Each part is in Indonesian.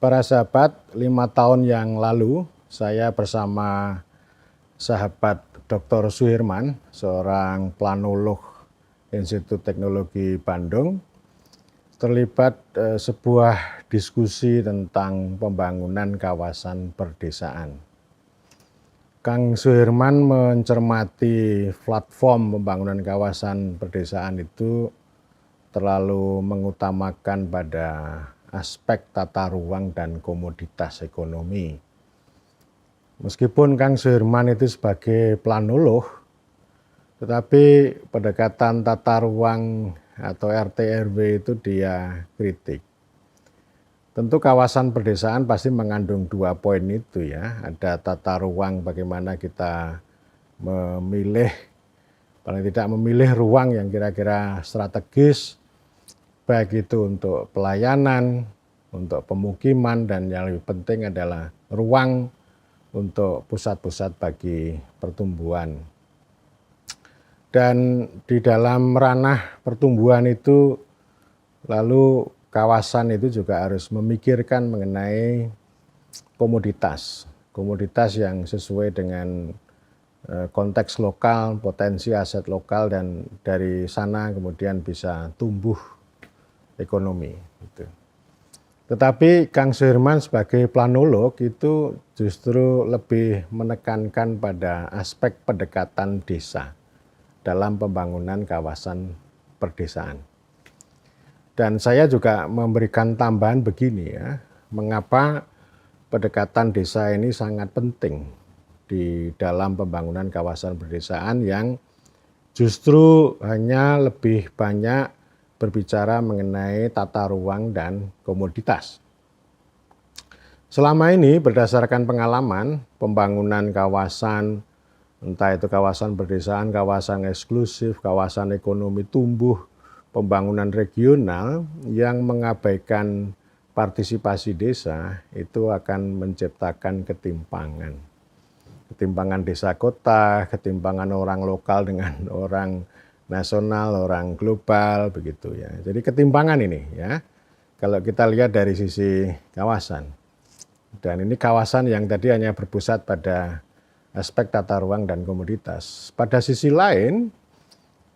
Para sahabat, 5 tahun yang lalu saya bersama sahabat Dr. Suherman, seorang planolog Institut Teknologi Bandung, terlibat sebuah diskusi tentang pembangunan kawasan perdesaan. Kang Suherman mencermati platform pembangunan kawasan perdesaan itu terlalu mengutamakan pada aspek tata ruang dan komoditas ekonomi. Meskipun Kang Suherman itu sebagai planolog, tetapi pendekatan tata ruang atau RT/RW itu dia kritik. Tentu kawasan perdesaan pasti mengandung 2 poin itu ya. Ada tata ruang, bagaimana kita memilih, paling tidak memilih ruang yang kira-kira strategis, baik itu untuk pelayanan, untuk pemukiman, dan yang lebih penting adalah ruang untuk pusat-pusat bagi pertumbuhan. Dan di dalam ranah pertumbuhan itu, lalu kawasan itu juga harus memikirkan mengenai komoditas yang sesuai dengan konteks lokal, potensi aset lokal, dan dari sana kemudian bisa tumbuh ekonomi. Gitu. Tetapi Kang Suherman sebagai planolog itu justru lebih menekankan pada aspek pendekatan desa dalam pembangunan kawasan perdesaan. Dan saya juga memberikan tambahan begini ya, mengapa pendekatan desa ini sangat penting di dalam pembangunan kawasan perdesaan yang justru hanya lebih banyak berbicara mengenai tata ruang dan komoditas. Selama ini berdasarkan pengalaman pembangunan kawasan, entah itu kawasan perdesaan, kawasan eksklusif, kawasan ekonomi tumbuh, pembangunan regional yang mengabaikan partisipasi desa itu akan menciptakan ketimpangan. Ketimpangan desa kota, ketimpangan orang lokal dengan orang nasional, orang global, begitu ya. Jadi ketimpangan ini ya, kalau kita lihat dari sisi kawasan. Dan ini kawasan yang tadi hanya berpusat pada aspek tata ruang dan komoditas. Pada sisi lain,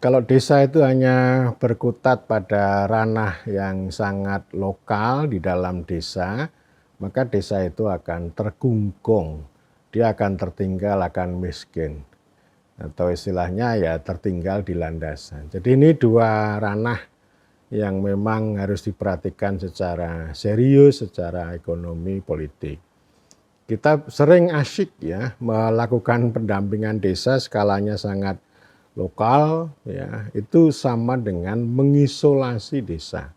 kalau desa itu hanya berkutat pada ranah yang sangat lokal di dalam desa, maka desa itu akan terkungkung, dia akan tertinggal, akan miskin. Atau istilahnya ya tertinggal di landasan. Jadi ini 2 ranah yang memang harus diperhatikan secara serius, secara ekonomi politik. Kita sering asyik ya melakukan pendampingan desa skalanya sangat lokal ya, itu sama dengan mengisolasi desa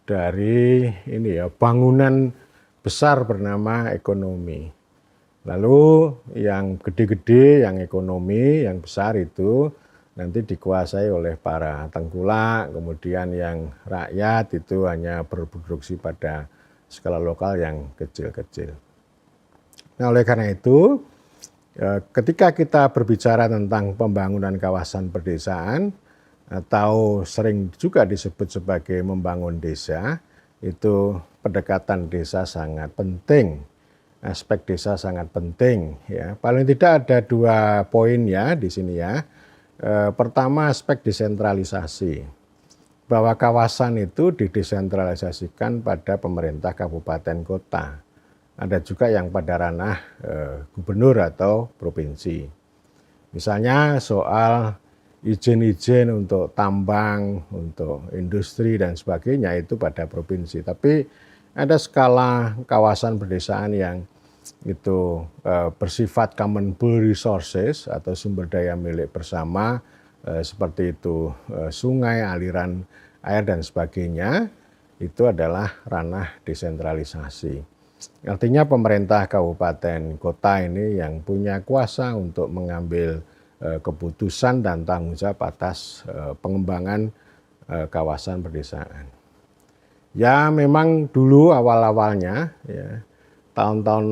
dari ini ya bangunan besar bernama ekonomi. Lalu yang gede-gede, yang ekonomi, yang besar itu nanti dikuasai oleh para tengkulak, kemudian yang rakyat itu hanya berproduksi pada skala lokal yang kecil-kecil. Nah, oleh karena itu, ketika kita berbicara tentang pembangunan kawasan perdesaan, atau sering juga disebut sebagai membangun desa, itu pendekatan desa sangat penting. Aspek desa sangat penting ya. Paling tidak ada 2 poin ya di sini ya. Pertama aspek desentralisasi. Bahwa kawasan itu didesentralisasikan pada pemerintah kabupaten kota. Ada juga yang pada ranah gubernur atau provinsi. Misalnya soal izin-izin untuk tambang, untuk industri dan sebagainya itu pada provinsi. Tapi ada skala kawasan perdesaan yang itu bersifat common pool resources atau sumber daya milik bersama, seperti itu sungai, aliran air dan sebagainya, itu adalah ranah desentralisasi. Artinya pemerintah kabupaten kota ini yang punya kuasa untuk mengambil keputusan dan tanggung jawab atas pengembangan kawasan perdesaan. Ya memang dulu awal-awalnya ya, tahun-tahun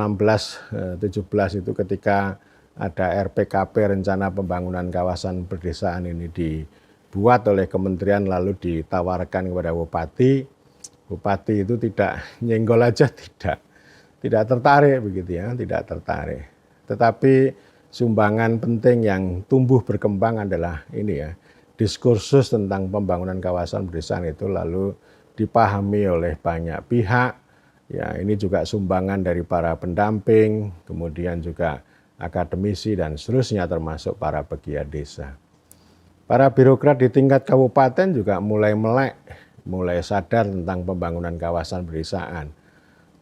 16-17 itu ketika ada RPKP rencana pembangunan kawasan perdesaan ini dibuat oleh kementerian lalu ditawarkan kepada bupati, Bupati itu tidak nyenggol aja, tidak tertarik begitu ya, tidak tertarik. Tetapi sumbangan penting yang tumbuh berkembang adalah ini ya, diskursus tentang pembangunan kawasan pedesaan itu lalu dipahami oleh banyak pihak. Ya, ini juga sumbangan dari para pendamping, kemudian juga akademisi dan seterusnya termasuk para pegiat desa. Para birokrat di tingkat kabupaten juga mulai melek, mulai sadar tentang pembangunan kawasan pedesaan.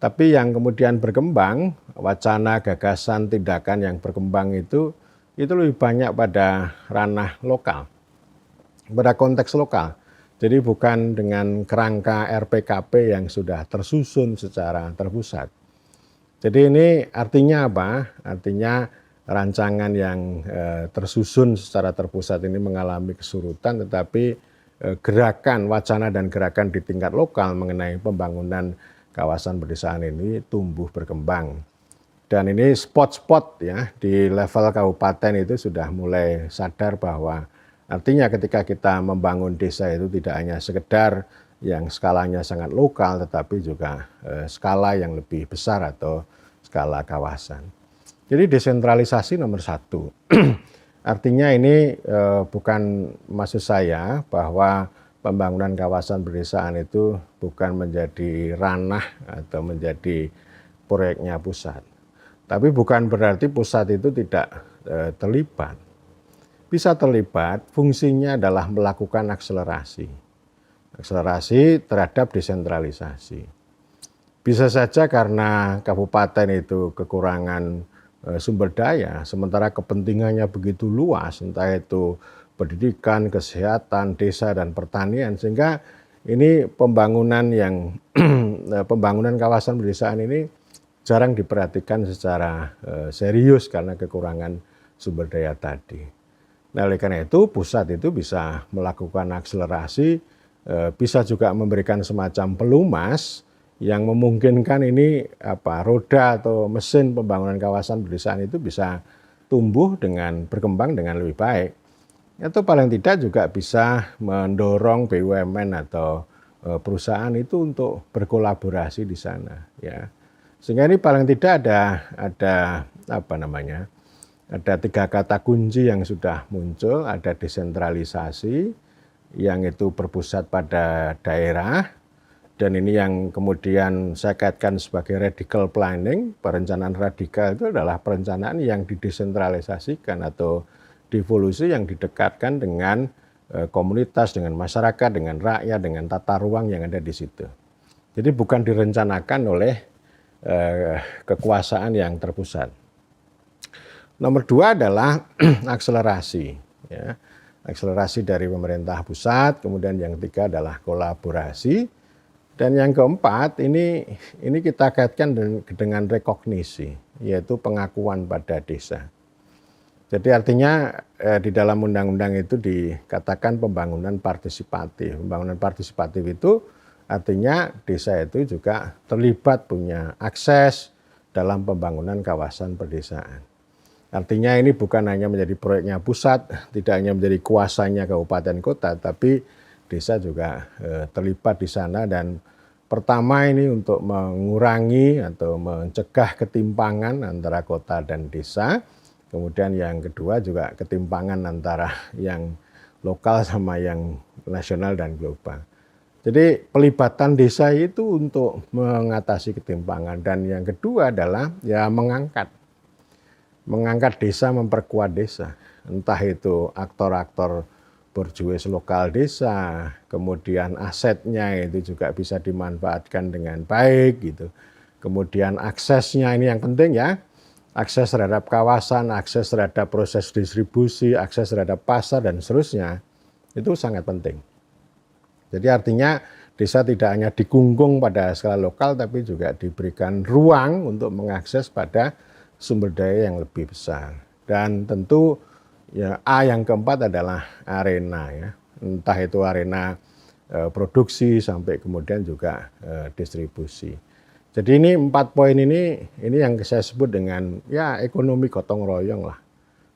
Tapi yang kemudian berkembang, wacana, gagasan, tindakan yang berkembang itu lebih banyak pada ranah lokal, pada konteks lokal. Jadi bukan dengan kerangka RPKP yang sudah tersusun secara terpusat. Jadi ini artinya apa? Artinya rancangan yang tersusun secara terpusat ini mengalami kesurutan, tetapi gerakan, wacana dan gerakan di tingkat lokal mengenai pembangunan kawasan pedesaan ini tumbuh berkembang. Dan ini spot-spot ya di level kabupaten itu sudah mulai sadar bahwa artinya ketika kita membangun desa itu tidak hanya sekedar yang skalanya sangat lokal, tetapi juga skala yang lebih besar atau skala kawasan. Jadi desentralisasi nomor satu. Artinya ini bukan maksud saya bahwa pembangunan kawasan pedesaan itu bukan menjadi ranah atau menjadi proyeknya pusat. Tapi bukan berarti pusat itu tidak terlibat. Bisa terlibat, fungsinya adalah melakukan akselerasi. Akselerasi terhadap desentralisasi. Bisa saja karena kabupaten itu kekurangan sumber daya, sementara kepentingannya begitu luas, entah itu pendidikan, kesehatan, desa, dan pertanian, sehingga ini pembangunan pembangunan kawasan pedesaan ini jarang diperhatikan secara serius karena kekurangan sumber daya tadi. Nah, oleh karena itu pusat itu bisa melakukan akselerasi, bisa juga memberikan semacam pelumas yang memungkinkan ini roda atau mesin pembangunan kawasan pedesaan itu bisa tumbuh dengan berkembang dengan lebih baik. Atau paling tidak juga bisa mendorong BUMN atau perusahaan itu untuk berkolaborasi di sana ya. Sehingga ini paling tidak ada ada 3 kata kunci yang sudah muncul, ada desentralisasi yang itu berpusat pada daerah, dan ini yang kemudian saya kaitkan sebagai radical planning. Perencanaan radikal itu adalah perencanaan yang didesentralisasikan atau devolusi yang didekatkan dengan komunitas, dengan masyarakat, dengan rakyat, dengan tata ruang yang ada di situ. Jadi bukan direncanakan oleh kekuasaan yang terpusat. Nomor 2 adalah akselerasi. Ya. Akselerasi dari pemerintah pusat, kemudian yang ketiga adalah kolaborasi, dan yang keempat ini kita kaitkan dengan rekognisi, yaitu pengakuan pada desa. Jadi artinya di dalam undang-undang itu dikatakan pembangunan partisipatif. Pembangunan partisipatif itu artinya desa itu juga terlibat, punya akses dalam pembangunan kawasan pedesaan. Artinya ini bukan hanya menjadi proyeknya pusat, tidak hanya menjadi kuasanya kabupaten kota, tapi desa juga terlibat di sana. Dan pertama ini untuk mengurangi atau mencegah ketimpangan antara kota dan desa. Kemudian yang kedua juga ketimpangan antara yang lokal sama yang nasional dan global. Jadi pelibatan desa itu untuk mengatasi ketimpangan. Dan yang kedua adalah ya mengangkat desa, memperkuat desa. Entah itu aktor-aktor borjuis lokal desa, kemudian asetnya itu juga bisa dimanfaatkan dengan baik gitu. Kemudian aksesnya ini yang penting ya, akses terhadap kawasan, akses terhadap proses distribusi, akses terhadap pasar dan seterusnya, itu sangat penting. Jadi artinya desa tidak hanya dikungkung pada skala lokal, tapi juga diberikan ruang untuk mengakses pada sumber daya yang lebih besar. Dan tentu ya yang keempat adalah arena ya. Entah itu arena produksi sampai kemudian juga distribusi. Jadi ini 4 poin ini yang saya sebut dengan ya ekonomi gotong royong lah.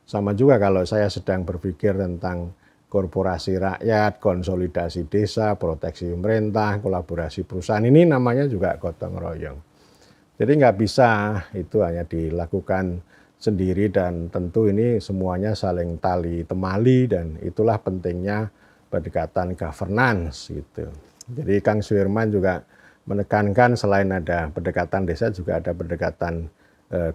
Sama juga kalau saya sedang berpikir tentang korporasi rakyat, konsolidasi desa, proteksi pemerintah, kolaborasi perusahaan, ini namanya juga gotong royong. Jadi nggak bisa itu hanya dilakukan sendiri, dan tentu ini semuanya saling tali temali, dan itulah pentingnya pendekatan governance gitu. Jadi Kang Suirman juga menekankan selain ada pendekatan desa juga ada pendekatan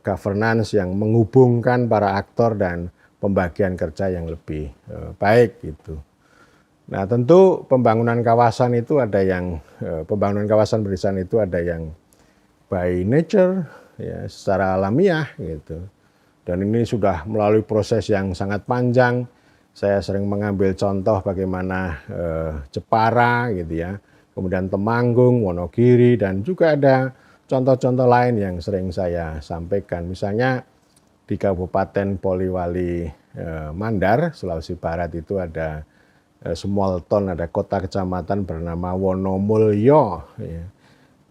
governance yang menghubungkan para aktor dan pembagian kerja yang lebih baik gitu. Nah, tentu pembangunan kawasan itu ada yang pembangunan kawasan pedesaan itu ada yang by nature, ya, secara alamiah gitu. Dan ini sudah melalui proses yang sangat panjang. Saya sering mengambil contoh bagaimana Jepara gitu ya, kemudian Temanggung, Wonogiri, dan juga ada contoh-contoh lain yang sering saya sampaikan. Misalnya di Kabupaten Poliwali Mandar, Sulawesi Barat itu ada small town, ada kota kecamatan bernama Wonomulyo. Ya.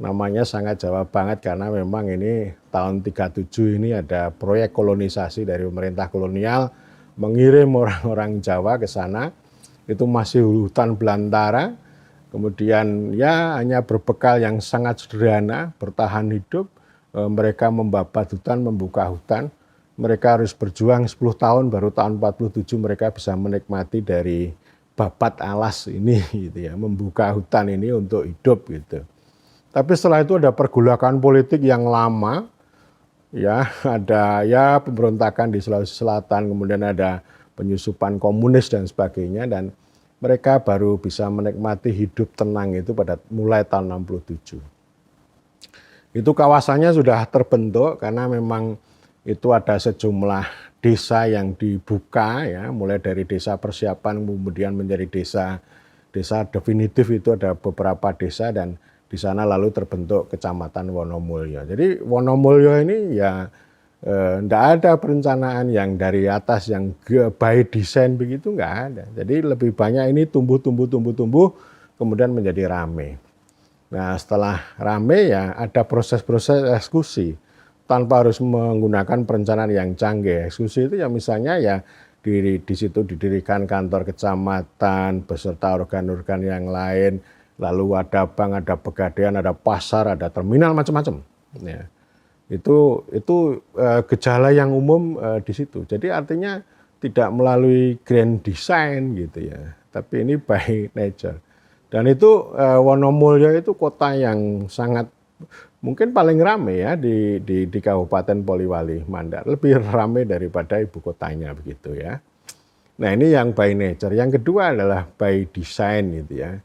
Namanya sangat Jawa banget karena memang ini tahun 37 ini ada proyek kolonisasi dari pemerintah kolonial mengirim orang-orang Jawa ke sana. Itu masih hutan belantara. Kemudian ya hanya berbekal yang sangat sederhana, bertahan hidup. Mereka membabat hutan, membuka hutan. Mereka harus berjuang 10 tahun, baru tahun 47 mereka bisa menikmati dari babat alas ini gitu ya, membuka hutan ini untuk hidup gitu. Tapi setelah itu ada pergolakan politik yang lama, ya ada ya pemberontakan di Sulawesi Selatan, kemudian ada penyusupan komunis dan sebagainya, dan mereka baru bisa menikmati hidup tenang itu pada mulai tahun 67. Itu kawasannya sudah terbentuk karena memang itu ada sejumlah desa yang dibuka ya, mulai dari desa persiapan kemudian menjadi desa definitif, itu ada beberapa desa, dan di sana lalu terbentuk Kecamatan Wonomulyo. Jadi Wonomulyo ini ya enggak ada perencanaan yang dari atas yang by design begitu, enggak ada. Jadi lebih banyak ini tumbuh kemudian menjadi rame. Nah, setelah rame ya ada proses-proses eksekusi tanpa harus menggunakan perencanaan yang canggih. Eksekusi itu ya misalnya ya di situ didirikan kantor kecamatan beserta organ-organ yang lain, lalu ada bank, ada pegadaian, ada pasar, ada terminal, macam-macam. Ya. Itu gejala yang umum di situ. Jadi artinya tidak melalui grand design gitu ya, tapi ini by nature. Dan itu Wonomulyo itu kota yang sangat mungkin paling ramai ya di Kabupaten Poliwali Mandar, lebih ramai daripada ibu kotanya begitu ya. Nah, ini yang by nature. Yang kedua adalah by design gitu ya.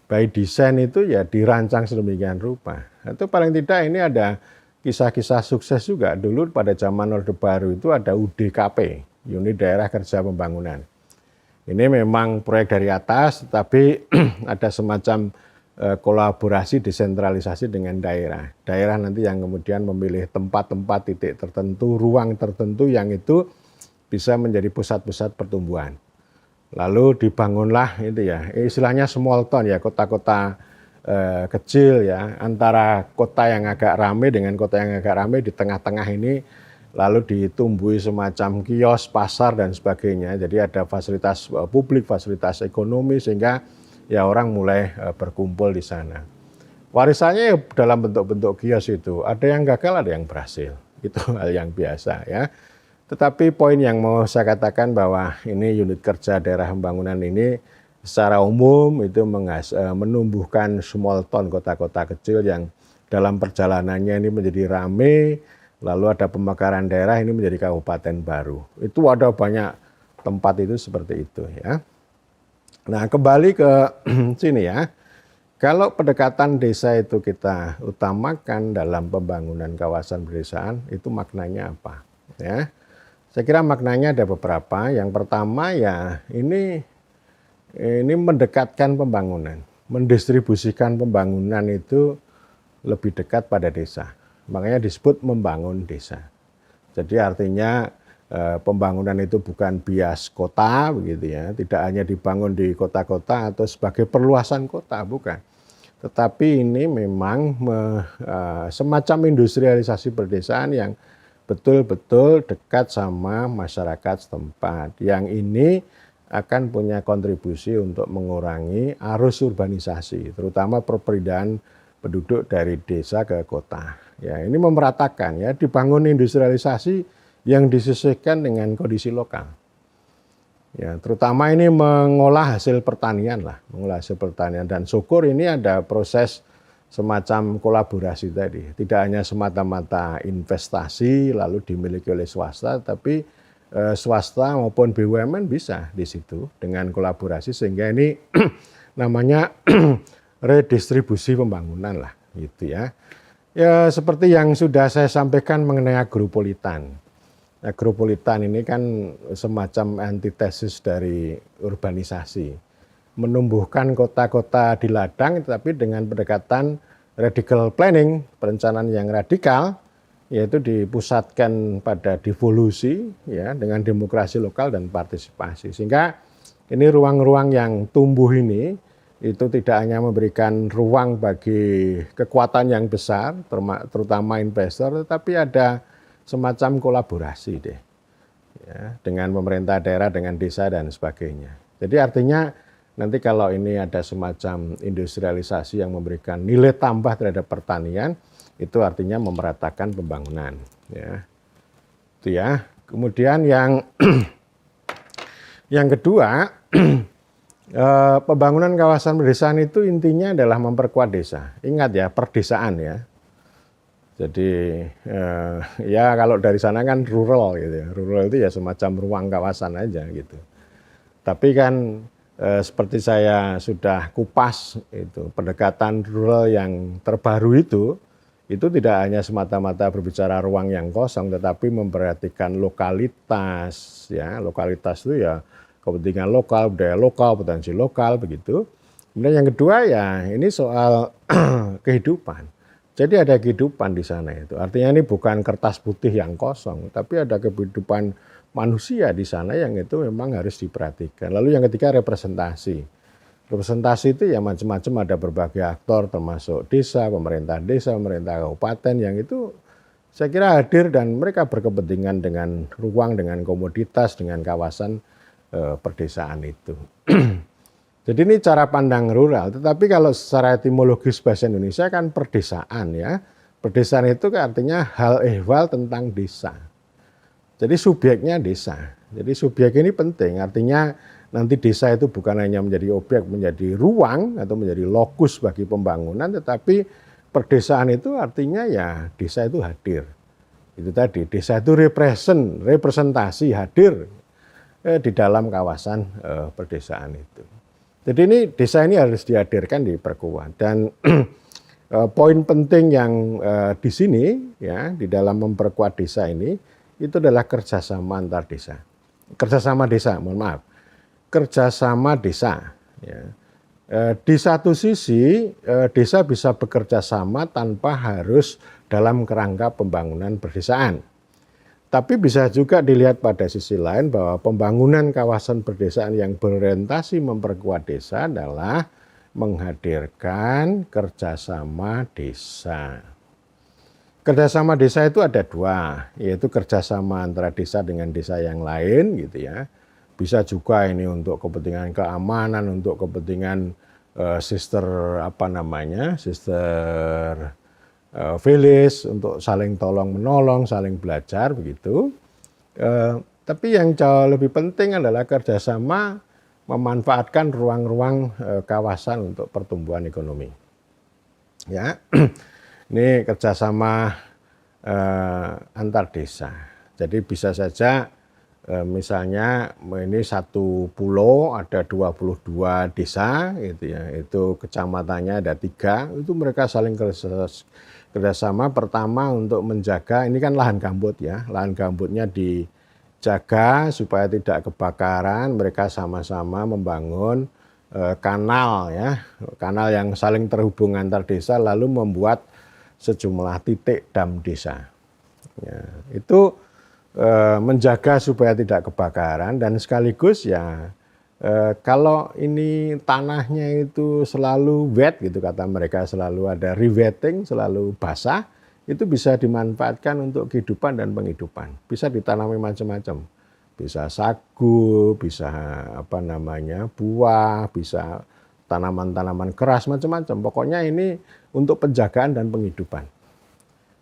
By design itu ya dirancang sedemikian rupa. Itu paling tidak ini ada kisah-kisah sukses juga. Dulu pada zaman Orde Baru itu ada UDKP, Unit Daerah Kerja Pembangunan. Ini memang proyek dari atas, tetapi ada semacam kolaborasi desentralisasi dengan daerah. Daerah nanti yang kemudian memilih tempat-tempat titik tertentu, ruang tertentu yang itu bisa menjadi pusat-pusat pertumbuhan. Lalu dibangunlah itu ya, istilahnya small town ya, kota-kota kecil ya, antara kota yang agak ramai dengan kota yang agak ramai, di tengah-tengah ini lalu ditumbuhi semacam kios, pasar, dan sebagainya. Jadi ada fasilitas publik, fasilitas ekonomi, sehingga ya orang mulai berkumpul di sana. Warisannya ya dalam bentuk-bentuk kios itu. Ada yang gagal, ada yang berhasil. Itu hal yang biasa ya. Tetapi poin yang mau saya katakan bahwa ini unit kerja daerah pembangunan ini secara umum itu menumbuhkan small town, kota-kota kecil yang dalam perjalanannya ini menjadi ramai. Lalu ada pemekaran daerah, ini menjadi kabupaten baru. Itu ada banyak tempat itu seperti itu ya. Nah, kembali ke sini ya. Kalau pendekatan desa itu kita utamakan dalam pembangunan kawasan pedesaan, itu maknanya apa? Ya. Saya kira maknanya ada beberapa. Yang pertama ya ini mendekatkan pembangunan, mendistribusikan pembangunan itu lebih dekat pada desa. Makanya disebut membangun desa. Jadi artinya pembangunan itu bukan bias kota begitu ya, tidak hanya dibangun di kota-kota atau sebagai perluasan kota, bukan. Tetapi ini memang semacam industrialisasi pedesaan yang betul-betul dekat sama masyarakat setempat. Yang ini akan punya kontribusi untuk mengurangi arus urbanisasi, terutama perpindahan penduduk dari desa ke kota. Ya, ini memeratakan ya, dibangun industrialisasi yang disesuaikan dengan kondisi lokal. Ya, terutama ini mengolah hasil pertanian lah, mengolah hasil pertanian, dan syukur ini ada proses semacam kolaborasi tadi. Tidak hanya semata-mata investasi lalu dimiliki oleh swasta, tapi swasta maupun BUMN bisa di situ dengan kolaborasi, sehingga ini namanya redistribusi pembangunan lah gitu ya. Ya seperti yang sudah saya sampaikan mengenai agropolitan. Agropolitan ini kan semacam antitesis dari urbanisasi. Menumbuhkan kota-kota di ladang tetapi dengan pendekatan radical planning, perencanaan yang radikal, yaitu dipusatkan pada devolusi ya, dengan demokrasi lokal dan partisipasi. Sehingga ini ruang-ruang yang tumbuh ini itu tidak hanya memberikan ruang bagi kekuatan yang besar, terutama investor, tetapi ada semacam kolaborasi deh ya, dengan pemerintah daerah, dengan desa dan sebagainya. Jadi artinya nanti kalau ini ada semacam industrialisasi yang memberikan nilai tambah terhadap pertanian, itu artinya memeratakan pembangunan ya. Itu ya. Kemudian yang yang kedua, pembangunan kawasan pedesaan itu intinya adalah memperkuat desa. Ingat ya, perdesaan ya. Jadi ya kalau dari sana kan rural gitu ya. Rural itu ya semacam ruang kawasan aja gitu. Tapi kan seperti saya sudah kupas itu, pendekatan rural yang terbaru itu tidak hanya semata-mata berbicara ruang yang kosong, tetapi memperhatikan lokalitas ya. Lokalitas itu ya kepentingan lokal, budaya lokal, potensi lokal begitu. Kemudian yang kedua ya ini soal kehidupan. Jadi ada kehidupan di sana itu. Artinya ini bukan kertas putih yang kosong, tapi ada kehidupan manusia di sana yang itu memang harus diperhatikan. Lalu yang ketiga representasi. Representasi itu ya macam-macam, ada berbagai aktor termasuk desa, pemerintah kabupaten yang itu saya kira hadir dan mereka berkepentingan dengan ruang, dengan komoditas, dengan kawasan perdesaan itu. Jadi ini cara pandang rural, tetapi kalau secara etimologis bahasa Indonesia kan perdesaan ya. Perdesaan itu artinya hal ehwal tentang desa. Jadi subjeknya desa. Jadi subjek ini penting, artinya nanti desa itu bukan hanya menjadi objek, menjadi ruang atau menjadi lokus bagi pembangunan, tetapi perdesaan itu artinya ya desa itu hadir. Itu tadi, desa itu representasi hadir di dalam kawasan perdesaan itu. Jadi ini desa ini harus dihadirkan, diperkuat, dan poin penting yang di sini ya di dalam memperkuat desa ini itu adalah kerjasama antar desa, kerjasama desa ya. Di satu sisi desa bisa bekerja sama tanpa harus dalam kerangka pembangunan perdesaan. Tapi bisa juga dilihat pada sisi lain bahwa pembangunan kawasan perdesaan yang berorientasi memperkuat desa adalah menghadirkan kerjasama desa. Kerjasama desa itu ada dua, yaitu kerjasama antara desa dengan desa yang lain gitu ya. Bisa juga ini untuk kepentingan keamanan, untuk kepentingan sister village, untuk saling tolong menolong, saling belajar begitu. Tapi yang jauh lebih penting adalah kerjasama memanfaatkan ruang-ruang kawasan untuk pertumbuhan ekonomi. Ya, ini kerjasama antar desa. Jadi bisa saja misalnya ini satu pulau ada 22 desa gitu ya, itu kecamatannya ada 3, itu mereka saling kerjasama pertama untuk menjaga, ini kan lahan gambut ya, lahan gambutnya dijaga supaya tidak kebakaran, mereka sama-sama membangun kanal ya, kanal yang saling terhubung antar desa, lalu membuat sejumlah titik dam desa. Ya, itu menjaga supaya tidak kebakaran, dan sekaligus ya kalau ini tanahnya itu selalu wet gitu kata mereka, selalu ada rewetting, selalu basah, itu bisa dimanfaatkan untuk kehidupan dan penghidupan. Bisa ditanami macam-macam. bisa sagu, bisa apa namanya buah, bisa tanaman-tanaman keras macam-macam. Pokoknya ini untuk penjagaan dan penghidupan.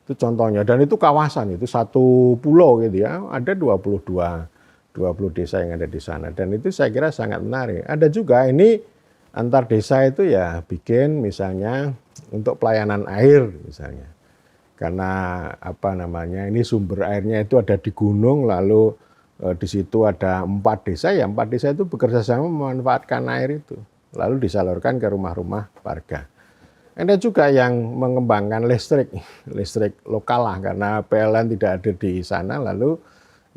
Itu contohnya, dan itu kawasan, itu satu pulau gitu ya, ada 20 desa yang ada di sana, dan itu saya kira sangat menarik. Ada juga ini antar desa itu ya bikin misalnya untuk pelayanan air misalnya. Karena apa namanya, ini sumber airnya itu ada di gunung, lalu di situ ada 4 desa, ya 4 desa itu bekerja sama memanfaatkan air itu, lalu disalurkan ke rumah-rumah warga. Ada juga yang mengembangkan listrik lokal lah, karena PLN tidak ada di sana, lalu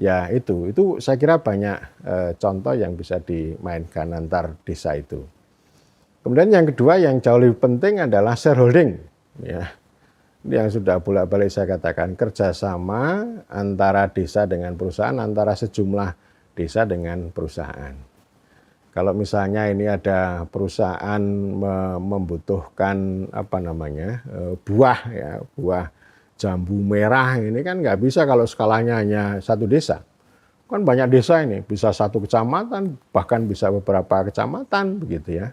ya itu saya kira banyak contoh yang bisa dimainkan antar desa itu. Kemudian yang kedua yang jauh lebih penting adalah shareholding, ya. Yang sudah bolak-balik saya katakan, kerjasama antara desa dengan perusahaan, antara sejumlah desa dengan perusahaan. Kalau misalnya ini ada perusahaan membutuhkan apa namanya buah ya, buah jambu merah, ini kan nggak bisa kalau skalanya hanya satu desa. Kan banyak desa ini, bisa satu kecamatan, bahkan bisa beberapa kecamatan begitu ya.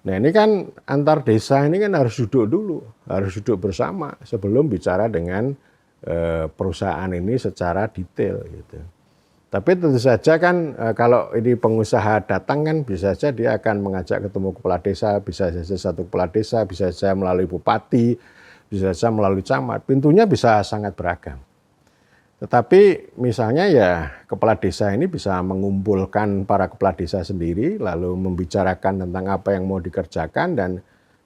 Nah ini kan antar desa ini kan harus duduk dulu, harus duduk bersama sebelum bicara dengan perusahaan ini secara detail gitu. Tapi tentu saja kan kalau ini pengusaha datang kan bisa saja dia akan mengajak ketemu kepala desa, bisa saja satu kepala desa, bisa saja melalui bupati, bisa saja melalui camat, pintunya bisa sangat beragam. Tetapi misalnya ya kepala desa ini bisa mengumpulkan para kepala desa sendiri, lalu membicarakan tentang apa yang mau dikerjakan, dan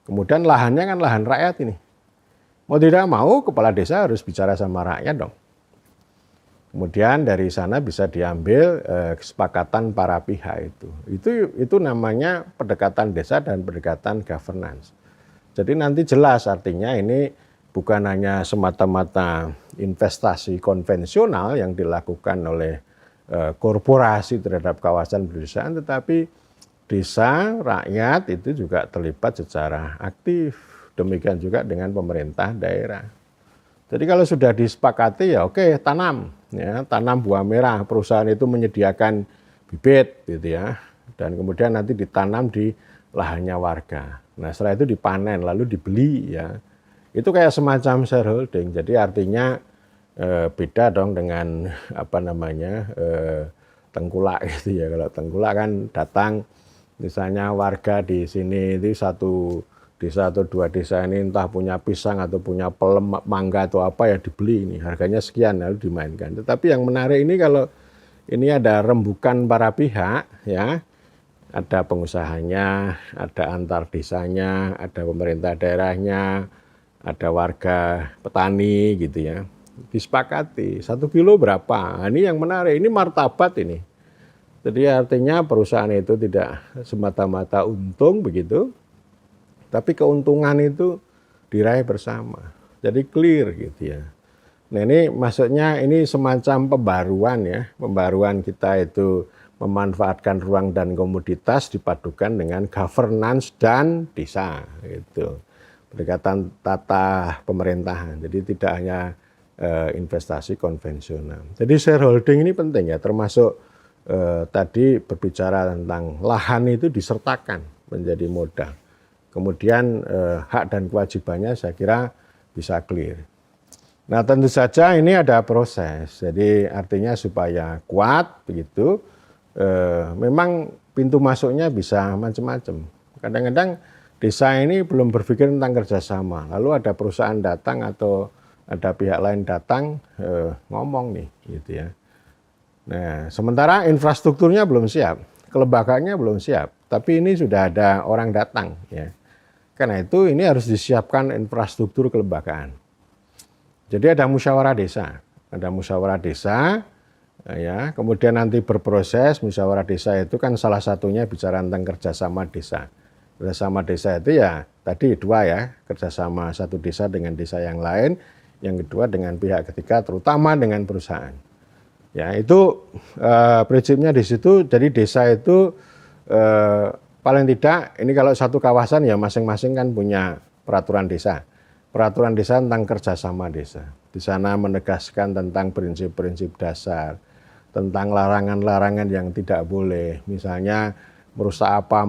kemudian lahannya kan lahan rakyat ini. Mau tidak mau kepala desa harus bicara sama rakyat dong. Kemudian dari sana bisa diambil kesepakatan para pihak itu. Itu namanya pendekatan desa dan pendekatan governance. Jadi nanti jelas artinya ini bukan hanya semata-mata investasi konvensional yang dilakukan oleh korporasi terhadap kawasan pedesaan, tetapi desa, rakyat itu juga terlibat secara aktif. Demikian juga dengan pemerintah daerah. Jadi kalau sudah disepakati ya oke, tanam buah merah, perusahaan itu menyediakan bibit gitu ya, dan kemudian nanti ditanam di lahannya warga. Nah setelah itu dipanen lalu dibeli ya. Itu kayak semacam shareholding. Jadi artinya beda dong dengan apa namanya tengkulak gitu ya. Kalau tengkulak kan datang misalnya warga di sini itu satu desa atau 2 desa ini entah punya pisang atau punya pelem mangga atau apa ya dibeli, ini harganya sekian lalu dimainkan. Tetapi yang menarik ini kalau ini ada rembukan para pihak ya, ada pengusahanya, ada antar desanya, ada pemerintah daerahnya, ada warga petani gitu ya, disepakati 1 kilo berapa. Nah, ini yang menarik, ini martabat ini. Jadi artinya perusahaan itu tidak semata-mata untung begitu, tapi keuntungan itu diraih bersama. Jadi clear gitu ya. Nah ini maksudnya ini semacam pembaruan ya. Pembaruan kita itu memanfaatkan ruang dan komoditas dipadukan dengan governance dan desa gitu. Pendekatan tata pemerintahan. Jadi tidak hanya investasi konvensional. Jadi shareholding ini penting ya, termasuk tadi berbicara tentang lahan itu disertakan menjadi modal. Kemudian hak dan kewajibannya saya kira bisa clear. Nah tentu saja ini ada proses, jadi artinya supaya kuat begitu, memang pintu masuknya bisa macam-macam. Kadang-kadang desa ini belum berpikir tentang kerjasama, lalu ada perusahaan datang atau ada pihak lain datang ngomong nih gitu ya. Nah sementara infrastrukturnya belum siap, kelembagaannya belum siap, tapi ini sudah ada orang datang ya. Karena itu ini harus disiapkan infrastruktur kelembagaan. Jadi ada musyawarah desa, ya. Kemudian nanti berproses musyawarah desa itu kan salah satunya bicara tentang kerjasama desa. Kerjasama desa itu ya tadi 2 ya, kerjasama satu desa dengan desa yang lain, yang kedua dengan pihak ketiga, terutama dengan perusahaan. Ya itu prinsipnya di situ. Jadi desa itu paling tidak ini kalau satu kawasan ya masing-masing kan punya peraturan desa. Peraturan desa tentang kerjasama desa. Di sana menegaskan tentang prinsip-prinsip dasar. tentang larangan-larangan yang tidak boleh. Misalnya merusak apa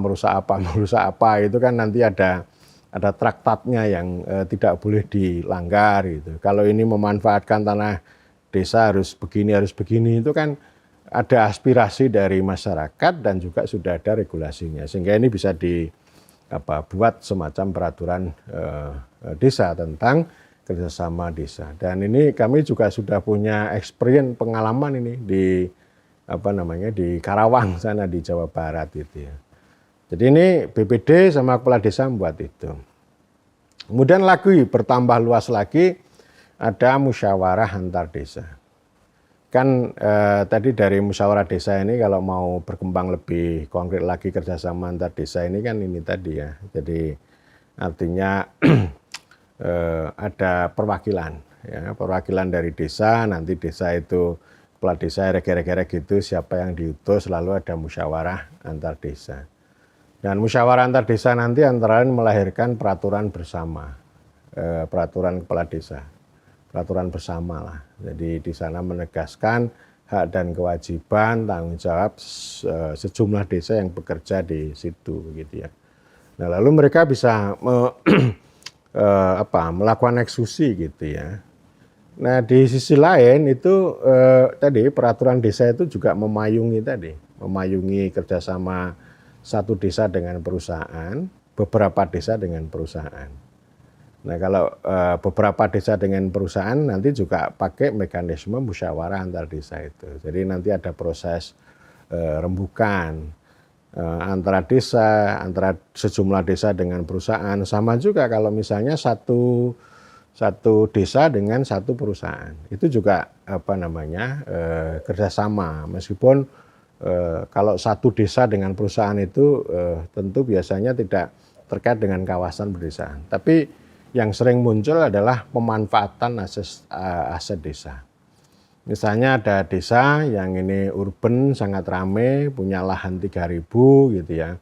itu kan nanti ada traktatnya yang tidak boleh dilanggar gitu. Kalau ini memanfaatkan tanah desa harus begini itu kan ada aspirasi dari masyarakat dan juga sudah ada regulasinya. Sehingga ini bisa buat semacam peraturan desa tentang kerjasama desa. Dan ini kami juga sudah punya experience pengalaman ini di di Karawang sana di Jawa Barat gitu ya. Jadi ini BPD sama kepala desa membuat itu. Kemudian lagi bertambah luas lagi ada musyawarah antar desa. Kan tadi dari musyawarah desa ini kalau mau berkembang lebih konkret lagi kerjasama antar desa ini kan ini tadi ya. Jadi artinya ada perwakilan, ya, perwakilan dari desa. Nanti desa itu kepala desa rek-rek gitu siapa yang diutus, lalu ada musyawarah antar desa. Dan musyawarah antar desa nanti antara lain melahirkan peraturan bersama, peraturan kepala desa. Peraturan bersama lah. Jadi di sana menegaskan hak dan kewajiban tanggung jawab sejumlah desa yang bekerja di situ begitu ya. Nah, lalu mereka bisa melakukan eksekusi gitu ya. Nah, di sisi lain itu tadi peraturan desa itu juga memayungi kerjasama satu desa dengan perusahaan, beberapa desa dengan perusahaan. Nah, kalau beberapa desa dengan perusahaan nanti juga pakai mekanisme musyawarah antar desa itu. Jadi nanti ada proses rembukan antara desa, antara sejumlah desa dengan perusahaan. Sama juga kalau misalnya satu desa dengan satu perusahaan. Itu juga kerjasama. Meskipun kalau satu desa dengan perusahaan itu tentu biasanya tidak terkait dengan kawasan perdesaan. Tapi yang sering muncul adalah pemanfaatan aset desa. Misalnya ada desa yang ini urban sangat ramai, punya lahan 3.000 gitu ya.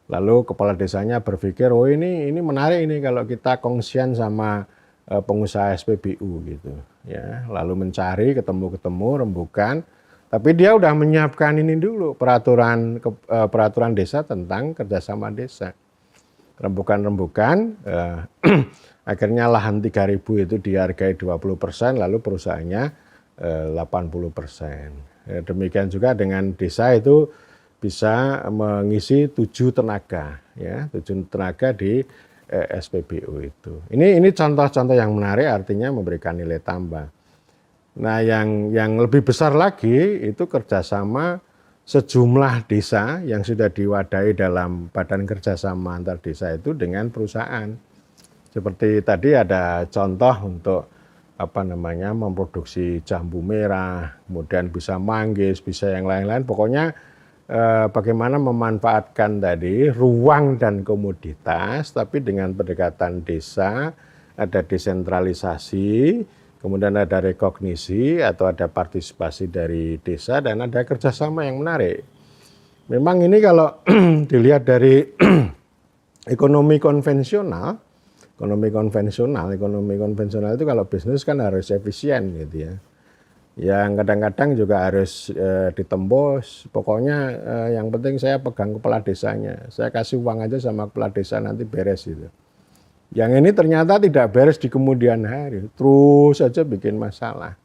Lalu kepala desanya berpikir, oh ini menarik ini kalau kita kongsian sama pengusaha SPBU gitu ya. Lalu mencari ketemu rembukan, tapi dia udah menyiapkan ini dulu peraturan desa tentang kerjasama desa. Rembukan akhirnya lahan 3.000 itu dihargai 20%, lalu perusahaannya 80%. Ya, demikian juga dengan desa itu bisa mengisi 7 tenaga, ya, 7 tenaga di SPBU itu. Ini contoh-contoh yang menarik, artinya memberikan nilai tambah. Nah, yang lebih besar lagi itu kerjasama sejumlah desa yang sudah diwadahi dalam badan kerjasama antar desa itu dengan perusahaan. Seperti tadi ada contoh untuk memproduksi jambu merah, kemudian bisa manggis, bisa yang lain-lain. Pokoknya bagaimana memanfaatkan tadi ruang dan komoditas, tapi dengan pendekatan desa, ada desentralisasi, kemudian ada rekognisi atau ada partisipasi dari desa, dan ada kerjasama yang menarik. Memang ini kalau dilihat dari ekonomi konvensional itu kalau bisnis kan harus efisien gitu ya. Yang kadang-kadang juga harus ditembus. Pokoknya yang penting saya pegang kepala desanya. Saya kasih uang aja sama kepala desa nanti beres gitu. Yang ini ternyata tidak beres di kemudian hari, terus saja bikin masalah.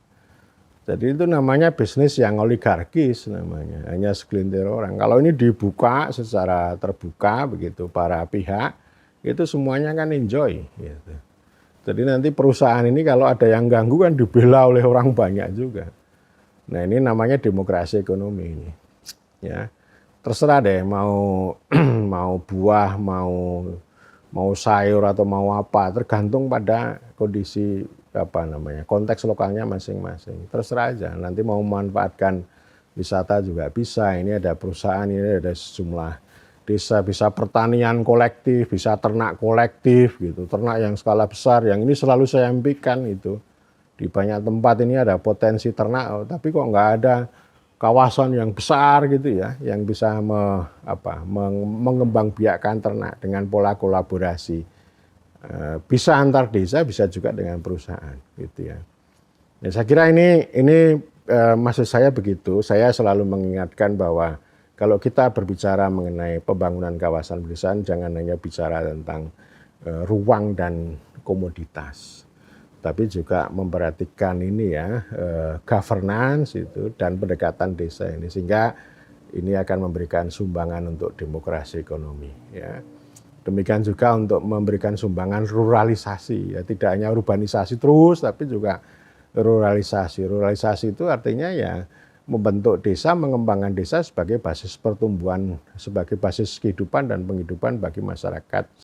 Jadi itu namanya bisnis yang oligarkis namanya, hanya segelintir orang. Kalau ini dibuka secara terbuka begitu para pihak, itu semuanya kan enjoy gitu. Jadi nanti perusahaan ini kalau ada yang ganggu kan dibela oleh orang banyak juga. Nah, ini namanya demokrasi ekonomi ini. Ya. Terserah deh mau buah, mau sayur atau mau apa, tergantung pada kondisi konteks lokalnya masing-masing. Terserah aja, nanti mau memanfaatkan wisata juga bisa. Ini ada perusahaan, ini ada sejumlah desa, bisa pertanian kolektif, bisa ternak kolektif gitu, ternak yang skala besar, yang ini selalu saya impikan itu. Di banyak tempat ini ada potensi ternak, tapi kok nggak ada kawasan yang besar gitu ya, yang bisa mengembangbiakkan ternak dengan pola kolaborasi. Bisa antar desa, bisa juga dengan perusahaan gitu ya. Ya, saya kira ini maksud saya begitu, saya selalu mengingatkan bahwa kalau kita berbicara mengenai pembangunan kawasan pedesaan, jangan hanya bicara tentang ruang dan komoditas, tapi juga memperhatikan ini ya, governance itu dan pendekatan desa ini, sehingga ini akan memberikan sumbangan untuk demokrasi ekonomi ya. Demikian juga untuk memberikan sumbangan ruralisasi ya, tidak hanya urbanisasi terus tapi juga ruralisasi. Ruralisasi itu artinya ya membentuk desa, mengembangkan desa sebagai basis pertumbuhan, sebagai basis kehidupan dan penghidupan bagi masyarakat